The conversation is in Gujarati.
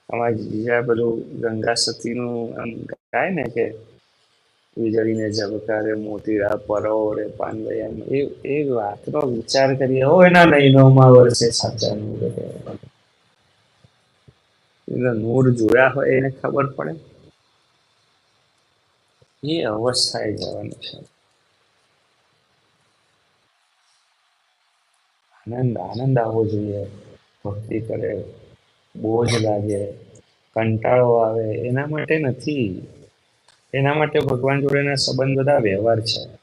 આમાં બીજા પેલું ગંગા સતીનું આમ ગાય ને કે વીજળીને ઝબકારે મોતીડા પરોળે પાનવૈયામ એ વાતનો વિચાર કરીએ હો એના નૈનોમાં વર્ષે સાચાનું એટલે નૂર જોયા હોય એને ખબર પડે એ અવસ્થાએ જવાનું છે. આનંદ આવવો જોઈએ. ભક્તિ કરે બોજ લાગે કંટાળો આવે એના માટે નથી. એના માટે ભગવાન જોડેના સંબંધ બધા વ્યવહાર છે.